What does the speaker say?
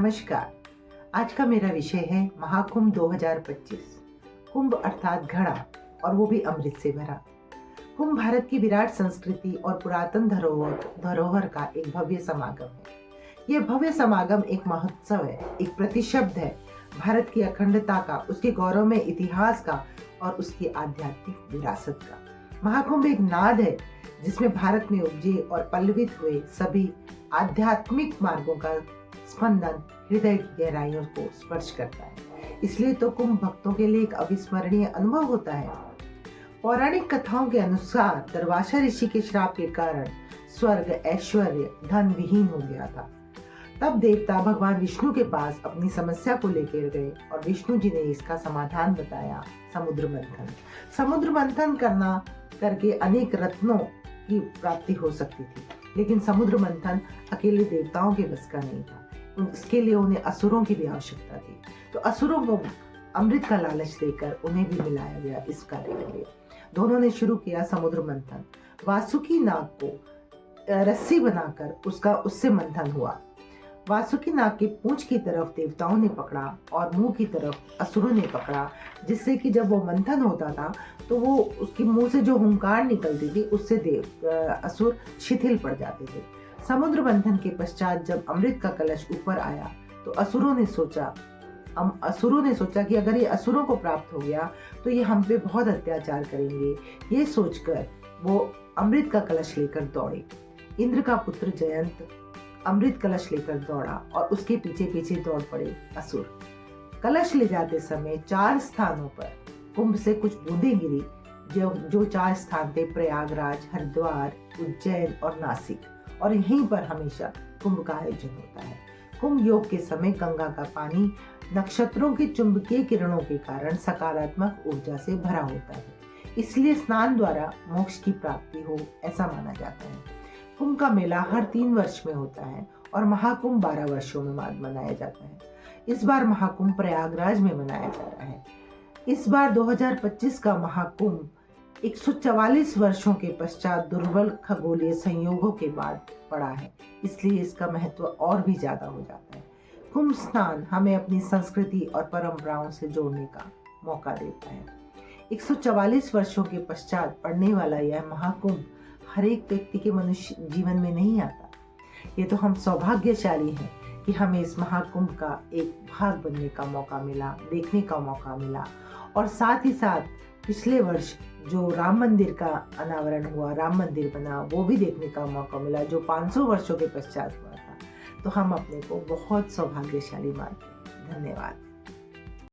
नमस्कार। आज का मेरा विषय है महाकुंभ 2025। कुंभ अर्थात घड़ा, और वो भी अमृत से भरा। कुंभ भारत की विराट संस्कृति और पुरातन धरोहर का एक भव्य समागम है। यह भव्य समागम एक महोत्सव है, एक प्रतिशब्द है भारत की अखंडता का, उसके गौरव में इतिहास का और उसकी आध्यात्मिक विरासत का। महाकुंभ एक नाद है जिसमें भारत में उपजे और पल्लवित हुए सभी आध्यात्मिक मार्गों का स्पंदन हृदय की गहराइयों को स्पर्श करता है। इसलिए तो कुंभ भक्तों के लिए एक अविस्मरणीय अनुभव होता है। पौराणिक कथाओं के अनुसार दुर्वासा ऋषि के श्राप के कारण स्वर्ग, ऐश्वर्य, धन विहीन हो गया था। तब देवता भगवान विष्णु के पास अपनी समस्या को लेकर गए और विष्णु जी ने इसका समाधान बताया, समुद्र मंथन। समुद्र मंथन करके अनेक रत्नों की प्राप्ति हो सकती थी, लेकिन समुद्र मंथन अकेले देवताओं के बस का नहीं था। इसके लिए उन्हें असुरों की भी आवश्यकता थी। तो असुरों को अमृत का लालच देकर उन्हें भी मिलाया गया इस कार्य के लिए। दोनों ने शुरू किया समुद्र मंथन। वासुकी नाग को रस्सी बनाकर उससे मंथन हुआ। वासुकी नाग के पूंछ की तरफ देवताओं ने पकड़ा और मुंह की तरफ असुरों ने पकड़ा, जिससे कि जब वो मंथन होता था तो वो उसके मुंह से जो हुंकार निकलती थी उससे असुर शिथिल पड़ जाते थे। समुद्र मंथन के पश्चात जब अमृत का कलश ऊपर आया तो असुरों ने सोचा कि अगर ये असुरों को प्राप्त हो गया तो ये हम पे बहुत अत्याचार करेंगे। ये सोचकर वो अमृत का कलश लेकर दौड़े। इंद्र का पुत्र जयंत अमृत कलश लेकर दौड़ा और उसके पीछे पीछे दौड़ पड़े असुर। कलश ले जाते समय 4 स्थानों पर कुंभ से कुछ बूंदें गिरी, जो 4 स्थान थे प्रयागराज, हरिद्वार, उज्जैन और नासिक। और यहीं पर हमेशा कुंभ का आयोजन होता है। कुंभ योग के समय गंगा का पानी नक्षत्रों की चुंबकीय किरणों के कारण सकारात्मक ऊर्जा से भरा होता है, इसलिए स्नान द्वारा मोक्ष की प्राप्ति हो, ऐसा माना जाता है। कुंभ का मेला हर 3 वर्ष में होता है और महाकुंभ 12 वर्षों में मनाया जाता है। इस बार महाकुंभ प्रयागराज में मनाया जा रहा है। इस बार 2025 का महाकुंभ 144 वर्षों के पश्चात दुर्बल खगोलीय संयोगों के बाद पड़ा है, इसलिए इसका महत्व और भी ज्यादा हो जाता है। कुंभ स्नान हमें अपनी संस्कृति और परंपराओं से जोड़ने का मौका देता है। 144 वर्षों के पश्चात पड़ने वाला यह महाकुंभ हर एक व्यक्ति के मनुष्य जीवन में नहीं आता। ये तो हम सौभाग्यशाली हैं कि हमें इस महाकुंभ का एक भाग बनने का मौका मिला, देखने का मौका मिला। और साथ ही साथ पिछले वर्ष जो राम मंदिर का अनावरण हुआ, राम मंदिर बना, वो भी देखने का मौका मिला, जो 500 वर्षों के पश्चात हुआ था। तो हम अपने को बहुत सौभाग्यशाली मानते हैं। धन्यवाद।